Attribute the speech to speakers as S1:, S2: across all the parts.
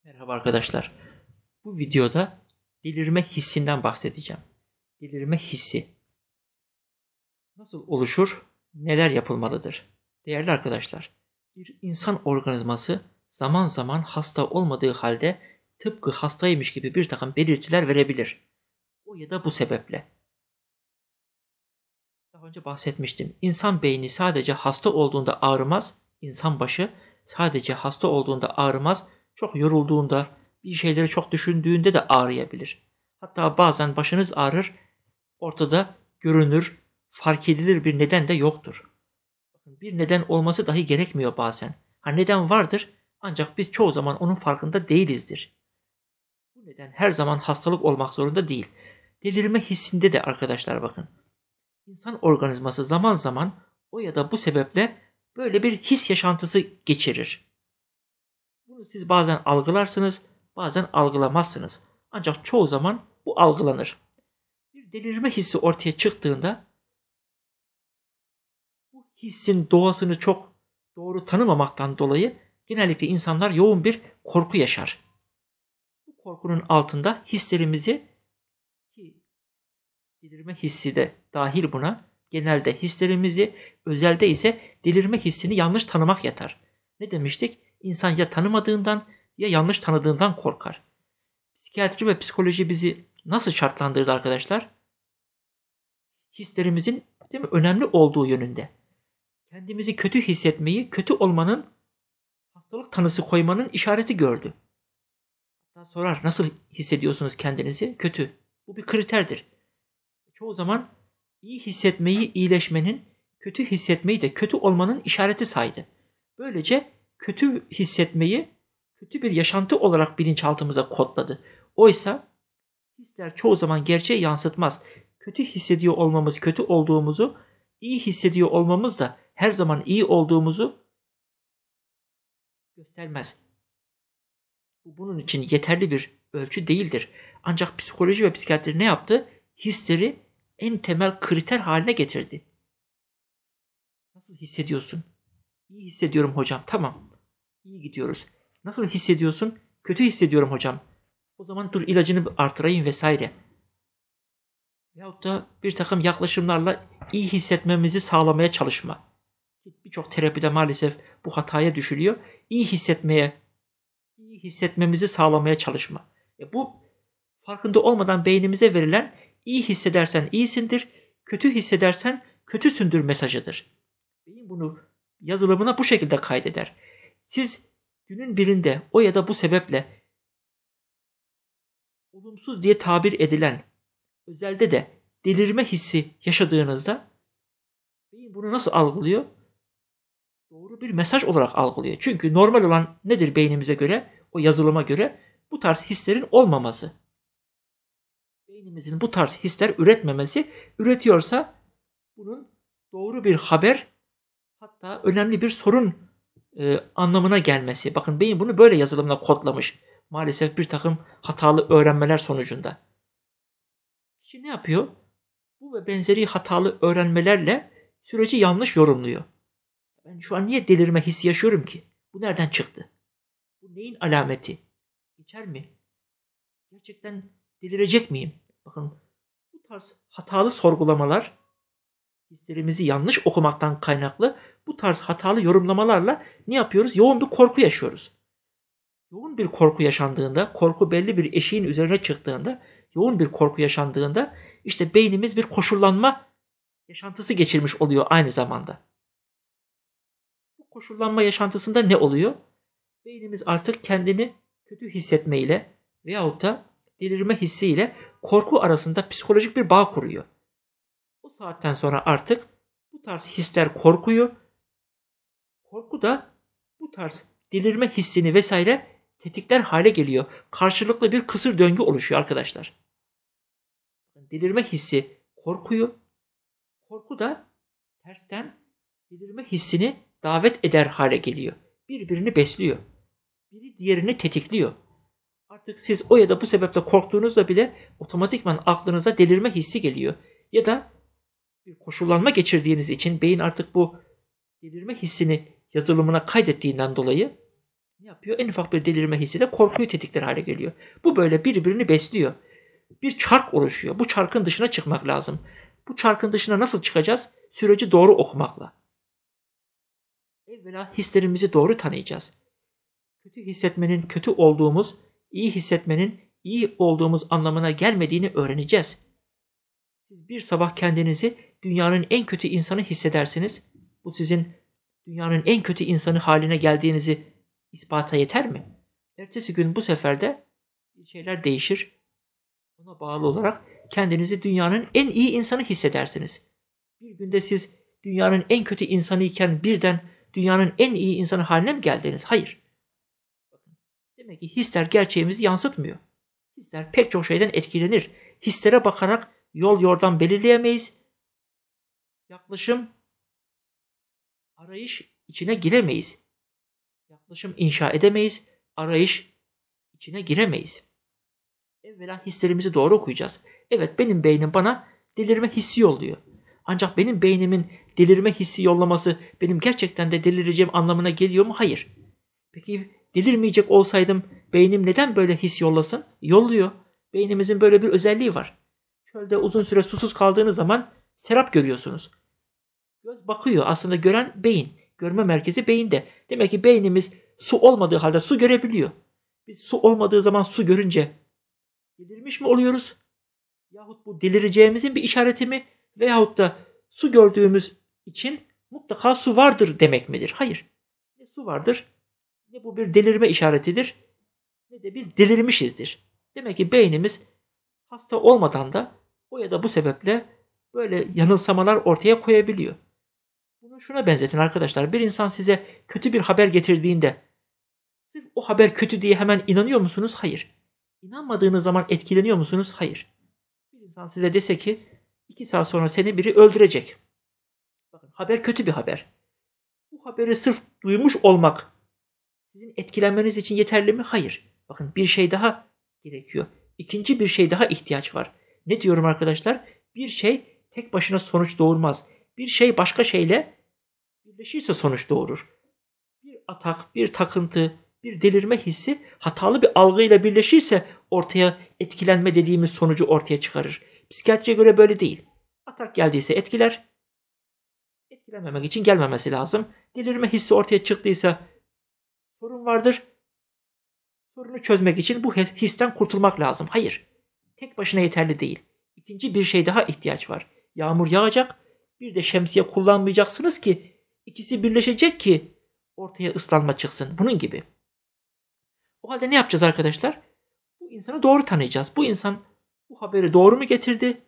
S1: Merhaba arkadaşlar. Bu videoda delirme hissinden bahsedeceğim. Delirme hissi nasıl oluşur? Neler yapılmalıdır? Değerli arkadaşlar, bir insan organizması zaman zaman hasta olmadığı halde tıpkı hastaymış gibi bir takım belirtiler verebilir. O ya da bu sebeple. Daha önce bahsetmiştim. İnsan beyni sadece hasta olduğunda ağrımaz, insan başı sadece hasta olduğunda ağrımaz, çok yorulduğunda, bir şeyleri çok düşündüğünde de ağrıyabilir. Hatta bazen başınız ağrır, ortada görünür, fark edilir bir neden de yoktur. Bir neden olması dahi gerekmiyor bazen. Neden vardır ancak biz çoğu zaman onun farkında değilizdir. Bu neden her zaman hastalık olmak zorunda değil. Delirme hissinde de arkadaşlar bakın. İnsan organizması zaman zaman o ya da bu sebeple böyle bir his yaşantısı geçirir. Bunu siz bazen algılarsınız, bazen algılamazsınız. Ancak çoğu zaman bu algılanır. Bir delirme hissi ortaya çıktığında bu hissin doğasını çok doğru tanımamaktan dolayı genellikle insanlar yoğun bir korku yaşar. Bu korkunun altında hislerimizi, ki delirme hissi de dahil buna, genelde hislerimizi, özelde ise delirme hissini yanlış tanımak yatar. Ne demiştik? İnsan ya tanımadığından ya yanlış tanıdığından korkar. Psikiyatri ve psikoloji bizi nasıl şartlandırdı arkadaşlar? Hislerimizin, değil mi, önemli olduğu yönünde. Kendimizi kötü hissetmeyi, kötü olmanın, hastalık tanısı koymanın işareti gördü. Hatta sorar, nasıl hissediyorsunuz kendinizi? Kötü. Bu bir kriterdir. Çoğu zaman iyi hissetmeyi iyileşmenin, kötü hissetmeyi de kötü olmanın işareti saydı. Böylece kötü hissetmeyi kötü bir yaşantı olarak bilinçaltımıza kodladı. Oysa hisler çoğu zaman gerçeği yansıtmaz. Kötü hissediyor olmamız, kötü olduğumuzu, iyi hissediyor olmamız da her zaman iyi olduğumuzu göstermez. Bu bunun için yeterli bir ölçü değildir. Ancak psikoloji ve psikiyatri ne yaptı? Hisleri en temel kriter haline getirdi. Nasıl hissediyorsun? İyi hissediyorum hocam. Tamam. İyi gidiyoruz. Nasıl hissediyorsun? Kötü hissediyorum hocam. O zaman dur ilacını artırayım vesaire. Veyahut da bir takım yaklaşımlarla iyi hissetmemizi sağlamaya çalışma. Birçok terapide maalesef bu hataya düşülüyor. İyi hissetmemizi sağlamaya çalışma. Bu farkında olmadan beynimize verilen iyi hissedersen iyisindir, kötü hissedersen kötüsündür mesajıdır. Beyin bunu yazılımına bu şekilde kaydeder. Siz günün birinde o ya da bu sebeple olumsuz diye tabir edilen, özelde de delirme hissi yaşadığınızda beyin bunu nasıl algılıyor? Doğru bir mesaj olarak algılıyor. Çünkü normal olan nedir beynimize göre, o yazılıma göre? Bu tarz hislerin olmaması. Beynimizin bu tarz hisler üretmemesi, üretiyorsa bunun doğru bir haber, hatta önemli bir sorun anlamına gelmesi. Bakın beyin bunu böyle yazılımla kodlamış. Maalesef bir takım hatalı öğrenmeler sonucunda. Kişi ne yapıyor? Bu ve benzeri hatalı öğrenmelerle süreci yanlış yorumluyor. Ben şu an niye delirme hissi yaşıyorum ki? Bu nereden çıktı? Bu neyin alameti? Geçer mi? Gerçekten delirecek miyim? Bakın bu tarz hatalı sorgulamalar, hislerimizi yanlış okumaktan kaynaklı bu tarz hatalı yorumlamalarla ne yapıyoruz? Yoğun bir korku yaşıyoruz. Yoğun bir korku yaşandığında, korku belli bir eşiğin üzerine çıktığında, yoğun bir korku yaşandığında işte beynimiz bir koşullanma yaşantısı geçirmiş oluyor aynı zamanda. Bu koşullanma yaşantısında ne oluyor? Beynimiz artık kendini kötü hissetmeyle veyahut da delirme hissiyle korku arasında psikolojik bir bağ kuruyor. O saatten sonra artık bu tarz hisler korkuyor. Korku da bu tarz delirme hissini vesaire tetikler hale geliyor. Karşılıklı bir kısır döngü oluşuyor arkadaşlar. Delirme hissi korkuyor. Korku da tersten delirme hissini davet eder hale geliyor. Birbirini besliyor. Biri diğerini tetikliyor. Artık siz o ya da bu sebeple korktuğunuzda bile otomatikman aklınıza delirme hissi geliyor. Ya da bir koşullanma geçirdiğiniz için beyin artık bu delirme hissini yazılımına kaydettiğinden dolayı ne yapıyor? En ufak bir delirme hissi de korkuyu tetikler hale geliyor. Bu böyle birbirini besliyor. Bir çark oluşuyor. Bu çarkın dışına çıkmak lazım. Bu çarkın dışına nasıl çıkacağız? Süreci doğru okumakla. Evvela hislerimizi doğru tanıyacağız. Kötü hissetmenin kötü olduğumuz, iyi hissetmenin iyi olduğumuz anlamına gelmediğini öğreneceğiz. Siz bir sabah kendinizi dünyanın en kötü insanı hissedersiniz. Bu sizin dünyanın en kötü insanı haline geldiğinizi ispata yeter mi? Ertesi gün bu sefer de bir şeyler değişir. Buna bağlı olarak kendinizi dünyanın en iyi insanı hissedersiniz. Bir günde siz dünyanın en kötü insanı iken birden dünyanın en iyi insanı haline mi geldiniz? Hayır. Demek ki hisler gerçeğimizi yansıtmıyor. Hisler pek çok şeyden etkilenir. Hislere bakarak yol yordam belirleyemeyiz. Yaklaşım, arayış içine giremeyiz. Yaklaşım inşa edemeyiz. Arayış içine giremeyiz. Evvela hislerimizi doğru okuyacağız. Evet, benim beynim bana delirme hissi yolluyor. Ancak benim beynimin delirme hissi yollaması benim gerçekten de delireceğim anlamına geliyor mu? Hayır. Peki delirmeyecek olsaydım beynim neden böyle his yollasın? Yolluyor. Beynimizin böyle bir özelliği var. Çölde uzun süre susuz kaldığınız zaman serap görüyorsunuz. Göz bakıyor. Aslında gören beyin. Görme merkezi beyinde. Demek ki beynimiz su olmadığı halde su görebiliyor. Biz su olmadığı zaman su görünce delirmiş mi oluyoruz? Yahut bu delireceğimizin bir işareti mi? Veyahut da su gördüğümüz için mutlaka su vardır demek midir? Hayır. Ne su vardır, ne bu bir delirme işaretidir, ne de biz delirmişizdir. Demek ki beynimiz hasta olmadan da o ya da bu sebeple böyle yanılsamalar ortaya koyabiliyor. Bunu şuna benzetin arkadaşlar. Bir insan size kötü bir haber getirdiğinde sırf o haber kötü diye hemen inanıyor musunuz? Hayır. İnanmadığınız zaman etkileniyor musunuz? Hayır. Bir insan size dese ki 2 saat sonra seni biri öldürecek. Bakın, haber kötü bir haber. Bu haberi sırf duymuş olmak sizin etkilenmeniz için yeterli mi? Hayır. Bakın, bir şey daha gerekiyor. İkinci bir şey daha ihtiyaç var. Ne diyorum arkadaşlar? Bir şey tek başına sonuç doğurmaz. Bir şey başka şeyle birleşirse sonuç doğurur. Bir atak, bir takıntı, bir delirme hissi hatalı bir algıyla birleşirse ortaya etkilenme dediğimiz sonucu ortaya çıkarır. Psikiyatriye göre böyle değil. Atak geldiyse etkiler. Etkilenmemek için gelmemesi lazım. Delirme hissi ortaya çıktıysa sorun vardır. Sorunu çözmek için bu histen kurtulmak lazım. Hayır. Tek başına yeterli değil. İkinci bir şey daha ihtiyaç var. Yağmur yağacak. Bir de şemsiye kullanmayacaksınız ki ikisi birleşecek ki ortaya ıslanma çıksın. Bunun gibi. O halde ne yapacağız arkadaşlar? Bu insanı doğru tanıyacağız. Bu insan bu haberi doğru mu getirdi?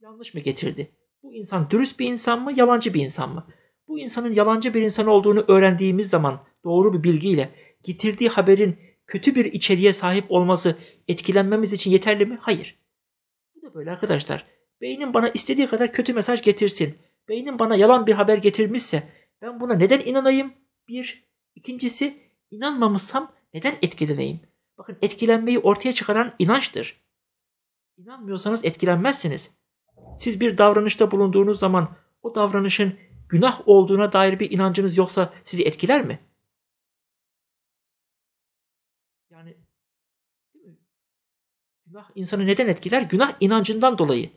S1: Yanlış mı getirdi? Bu insan dürüst bir insan mı? Yalancı bir insan mı? Bu insanın yalancı bir insan olduğunu öğrendiğimiz zaman doğru bir bilgiyle getirdiği haberin kötü bir içeriğe sahip olması etkilenmemiz için yeterli mi? Hayır. Bu da böyle arkadaşlar. Beynim bana istediği kadar kötü mesaj getirsin. Beynim bana yalan bir haber getirmişse ben buna neden inanayım? Bir. İkincisi, inanmamışsam neden etkileneyim? Bakın, etkilenmeyi ortaya çıkaran inançtır. İnanmıyorsanız etkilenmezsiniz. Siz bir davranışta bulunduğunuz zaman o davranışın günah olduğuna dair bir inancınız yoksa sizi etkiler mi? Yani değil mi? Günah insanı neden etkiler? Günah inancından dolayı.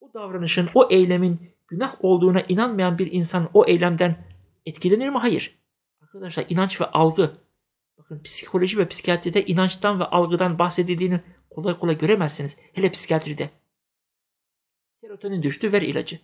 S1: O davranışın, o eylemin günah olduğuna inanmayan bir insan o eylemden etkilenir mi? Hayır. Arkadaşlar, inanç ve algı. Bakın, psikoloji ve psikiyatride inançtan ve algıdan bahsedildiğini kolay kolay göremezsiniz. Hele psikiyatride. Serotonin düştü, ver ilacı.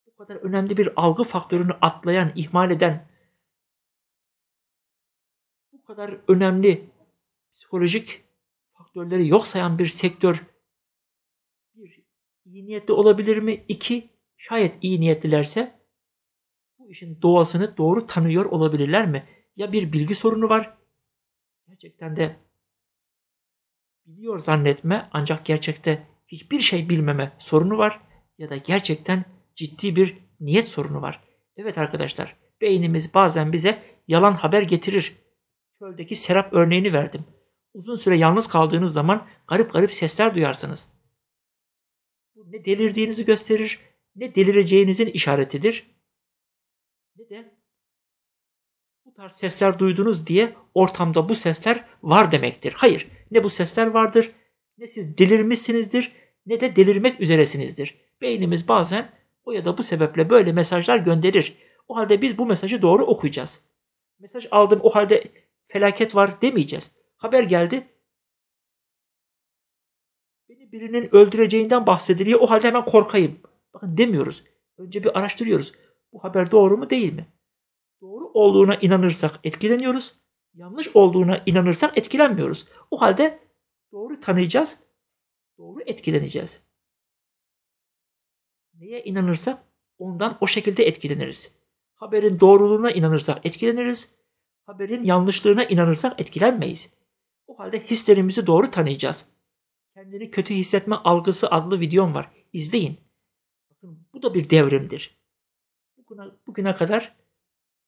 S1: Bu kadar önemli bir algı faktörünü atlayan, ihmal eden, bu kadar önemli psikolojik faktörleri yok sayan bir sektör, bir, iyi niyetli olabilir mi? İki, şayet iyi niyetlilerse bu işin doğasını doğru tanıyor olabilirler mi? Ya bir bilgi sorunu var, gerçekten de biliyor zannetme ancak gerçekte hiçbir şey bilmeme sorunu var, ya da gerçekten ciddi bir niyet sorunu var. Evet arkadaşlar, beynimiz bazen bize yalan haber getirir. Çöldeki serap örneğini verdim. Uzun süre yalnız kaldığınız zaman garip garip sesler duyarsınız. Bu ne delirdiğinizi gösterir, ne delireceğinizin işaretidir, ne de bu bu tarz sesler duydunuz diye ortamda bu sesler var demektir. Hayır, ne bu sesler vardır, ne siz delirmişsinizdir, ne de delirmek üzeresinizdir. Beynimiz bazen o ya da bu sebeple böyle mesajlar gönderir. O halde biz bu mesajı doğru okuyacağız. Mesaj aldım, o halde felaket var demeyeceğiz. Haber geldi, beni birinin öldüreceğinden bahsediliyor, o halde hemen korkayım. Bakın demiyoruz. Önce bir araştırıyoruz. Bu haber doğru mu değil mi? Doğru olduğuna inanırsak etkileniyoruz. Yanlış olduğuna inanırsak etkilenmiyoruz. O halde doğru tanıyacağız. Doğru etkileneceğiz. Neye inanırsak ondan o şekilde etkileniriz. Haberin doğruluğuna inanırsak etkileniriz. Haberin yanlışlığına inanırsak etkilenmeyiz. O halde hislerimizi doğru tanıyacağız. Kendini kötü hissetme algısı adlı videom var. İzleyin. Bakın bu da bir devrimdir. Bugüne kadar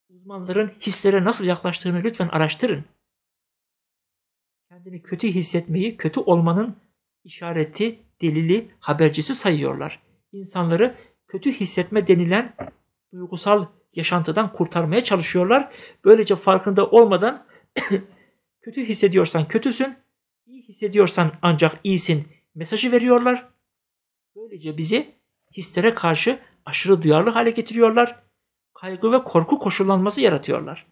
S1: uzmanların hislere nasıl yaklaştığını lütfen araştırın. Kendini kötü hissetmeyi kötü olmanın işareti, delili, habercisi sayıyorlar. İnsanları kötü hissetme denilen duygusal yaşantıdan kurtarmaya çalışıyorlar. Böylece farkında olmadan kötü hissediyorsan kötüsün, iyi hissediyorsan ancak iyisin mesajı veriyorlar. Böylece bizi hislere karşı aşırı duyarlı hale getiriyorlar. Kaygı ve korku koşullanması yaratıyorlar.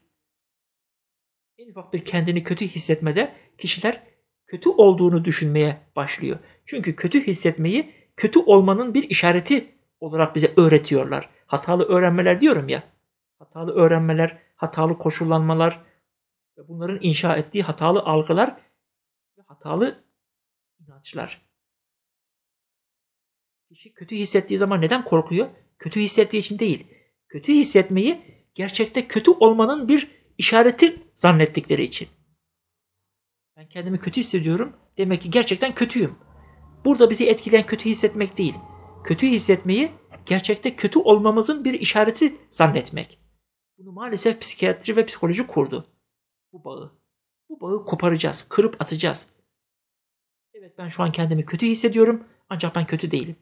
S1: En ufak bir kendini kötü hissetmede kişiler kötü olduğunu düşünmeye başlıyor. Çünkü kötü hissetmeyi kötü olmanın bir işareti olarak bize öğretiyorlar. Hatalı öğrenmeler diyorum ya. Hatalı öğrenmeler, hatalı koşullanmalar ve bunların inşa ettiği hatalı algılar ve hatalı inançlar. Kişi kötü hissettiği zaman neden korkuyor? Kötü hissettiği için değil. Kötü hissetmeyi gerçekte kötü olmanın bir işareti zannettikleri için. Ben kendimi kötü hissediyorum. Demek ki gerçekten kötüyüm. Burada bizi etkileyen kötü hissetmek değil. Kötü hissetmeyi gerçekte kötü olmamızın bir işareti zannetmek. Bunu maalesef psikiyatri ve psikoloji kurdu. Bu bağı. Bu bağı koparacağız, kırıp atacağız. Evet, ben şu an kendimi kötü hissediyorum ancak ben kötü değilim.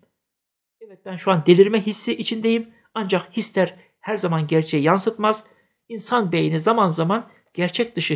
S1: Evet, ben şu an delirme hissi içindeyim ancak hisler her zaman gerçeği yansıtmaz. İnsan beyni zaman zaman gerçek dışı